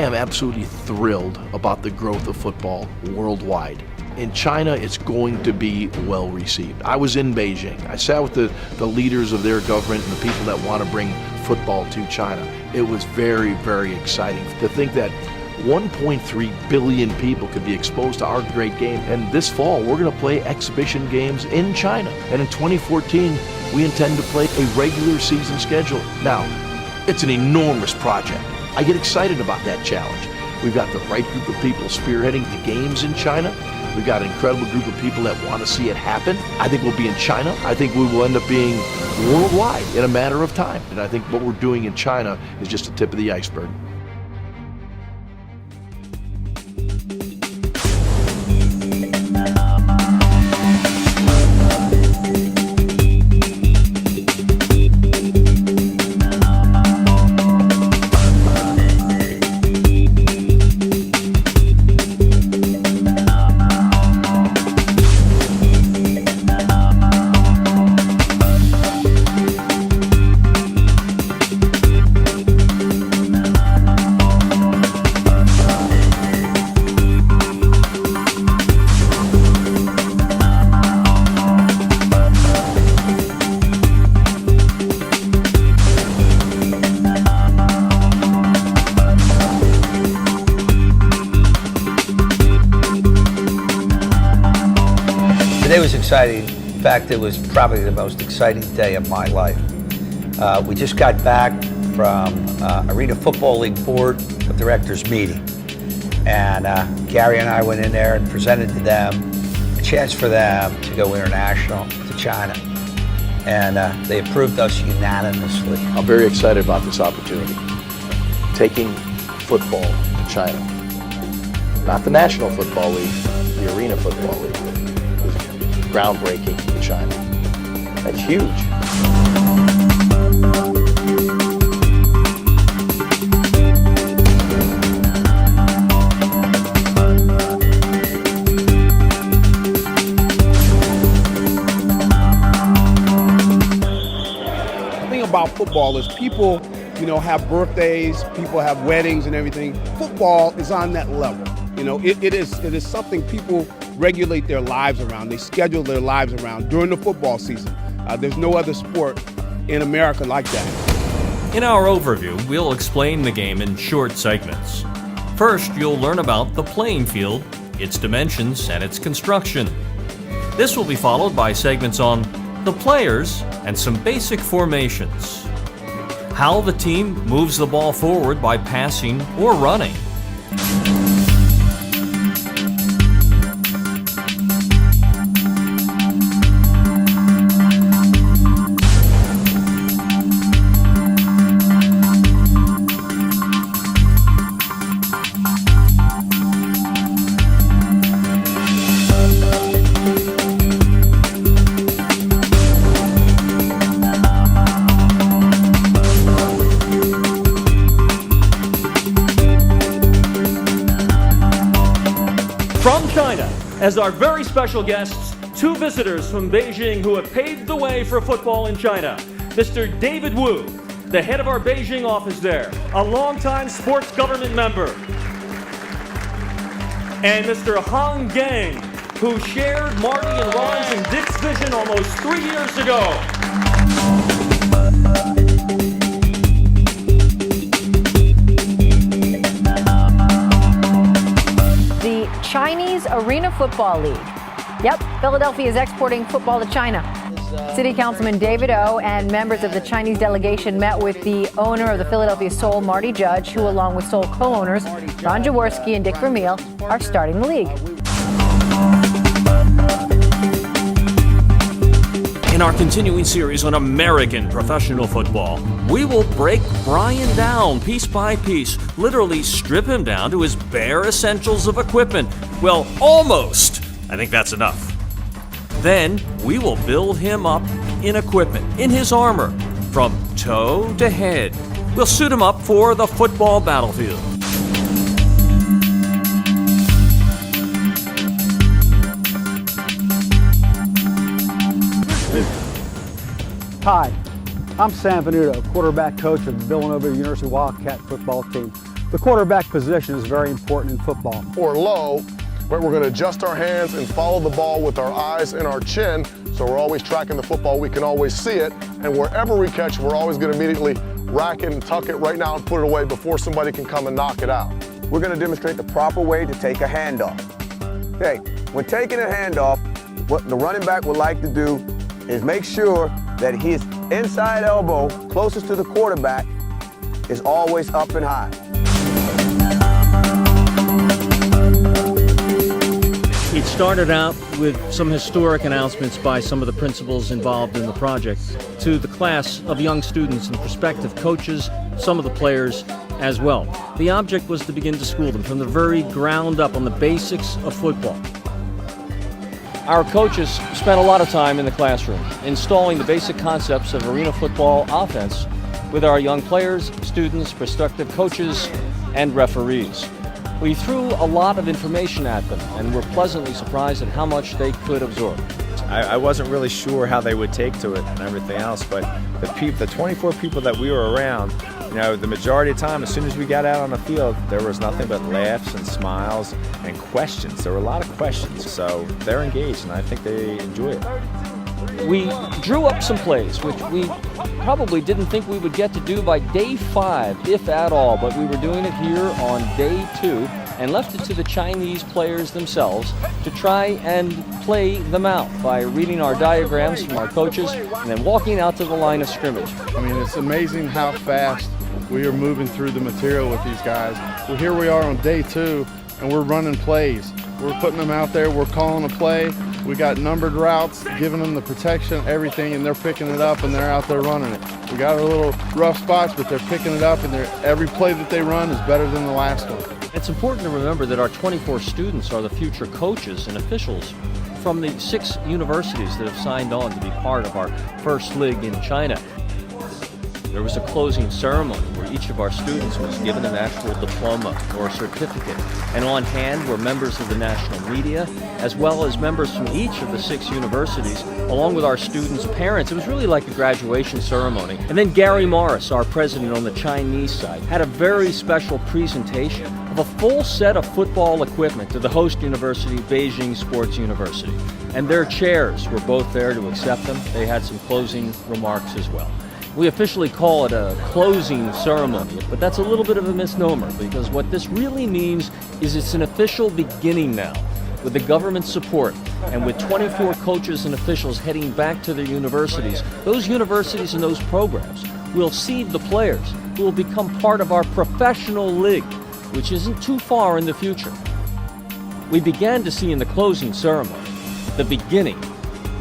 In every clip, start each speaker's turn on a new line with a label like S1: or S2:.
S1: I am absolutely thrilled about the growth of football worldwide. In China, it's going to be well received. I was in Beijing. I sat with the leaders of their government and the people that want to bring football to China. It was very, very exciting to think that 1.3 billion people could be exposed to our great game. And this fall, we're going to play exhibition games in China. And in 2014, we intend to play a regular season schedule. Now, it's an enormous project. I get excited about that challenge. We've got the right group of people spearheading the games in China. We've got an incredible group of people that want to see it happen. I think we'll be in China. I think we will end up being worldwide in a matter of time. And I think what we're doing in China is just the tip of the iceberg.
S2: Today was exciting. In fact, it was probably the most exciting day of my life. We just got back from Arena Football League Board of Directors meeting. And Gary and I went in there and presented to them a chance for them to go international to China. And they approved us unanimously.
S1: I'm very excited about this opportunity. Taking football to China. Not the National Football League, the Arena Football League. Groundbreaking in China. That's huge.
S3: The thing about football is people, have birthdays, people have weddings and everything. Football is on that level. It is something people regulate their lives around. They schedule their lives around during the football season. There's no other sport in America like that.
S4: In our overview, we'll explain the game in short segments. First, you'll learn about the playing field, its dimensions, and its construction. This will be followed by segments on the players and some basic formations. How the team moves the ball forward by passing or running.
S5: From China, as our very special guests, two visitors from Beijing who have paved the way for football in China. Mr. David Wu, the head of our Beijing office there, a longtime sports government member. And Mr. Han Gang, who shared Marty and Ron's and Dick's vision almost 3 years ago.
S6: Chinese Arena Football League. Yep, Philadelphia is exporting football to China. City Councilman David O and members of the Chinese delegation met with the owner of the Philadelphia Soul, Marty Judge, who along with Soul co-owners Ron Jaworski and Dick Vermeil are starting the league.
S4: In our continuing series on American professional football, we will break Brian down piece by piece, literally strip him down to his bare essentials of equipment. Well, almost. I think that's enough. Then we will build him up in equipment, in his armor, from toe to head. We'll suit him up for the football battlefield.
S7: Hi, I'm Sam Venuto, quarterback coach of the Villanova University Wildcat football team. The quarterback position is very important in football.
S8: Or low, but we're going to adjust our hands and follow the ball with our eyes and our chin, so we're always tracking the football. We can always see it, and wherever we catch it, we're always going to immediately rack it and tuck it right now and put it away before somebody can come and knock it out.
S9: We're going to demonstrate the proper way to take a handoff. Okay, when taking a handoff, what the running back would like to do is make sure that his inside elbow, closest to the quarterback, is always up and high.
S5: It started out with some historic announcements by some of the principals involved in the project to the class of young students and prospective coaches, some of the players as well. The object was to begin to school them from the very ground up on the basics of football. Our coaches spent a lot of time in the classroom installing the basic concepts of arena football offense with our young players, students, prospective coaches, and referees. We threw a lot of information at them and were pleasantly surprised at how much they could absorb.
S10: I wasn't really sure how they would take to it and everything else, but the 24 people that we were around, you know, the majority of the time, as soon as we got out on the field, there was nothing but laughs and smiles and questions. There were a lot of questions, so they're engaged, and I think they enjoy it.
S5: We drew up some plays, which we probably didn't think we would get to do by day 5, if at all, but we were doing it here on day 2 and left it to the Chinese players themselves to try and play them out by reading our diagrams from our coaches and then walking out to the line of scrimmage.
S11: I mean, it's amazing how fast we are moving through the material with these guys. Well, here we are on day 2, and we're running plays. We're putting them out there, we're calling a play. We got numbered routes, giving them the protection, everything, and they're picking it up and they're out there running it. We got our little rough spots, but they're picking it up, and every play that they run is better than the last one.
S5: It's important to remember that our 24 students are the future coaches and officials from the 6 universities that have signed on to be part of our first league in China. There was a closing ceremony where each of our students was given an actual diploma or certificate. And on hand were members of the national media, as well as members from each of the 6 universities, along with our students' parents. It was really like a graduation ceremony. And then Gary Morris, our president on the Chinese side, had a very special presentation of a full set of football equipment to the host university, Beijing Sports University. And their chairs were both there to accept them. They had some closing remarks as well. We officially call it a closing ceremony, but that's a little bit of a misnomer, because what this really means is it's an official beginning now, with the government's support and with 24 coaches and officials heading back to their universities. Those universities and those programs will seed the players who will become part of our professional league, which isn't too far in the future. We began to see in the closing ceremony the beginning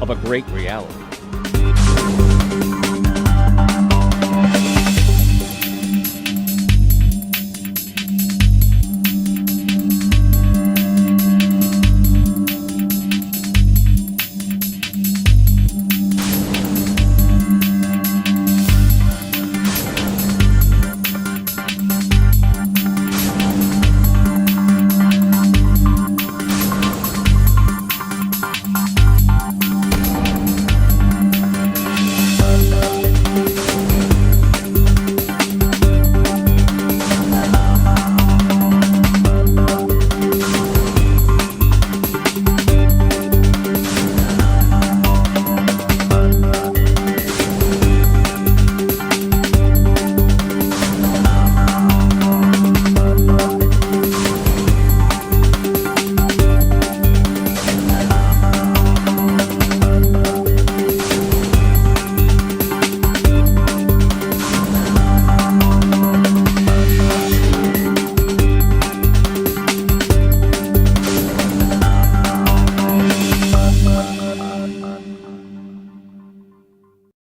S5: of a great reality.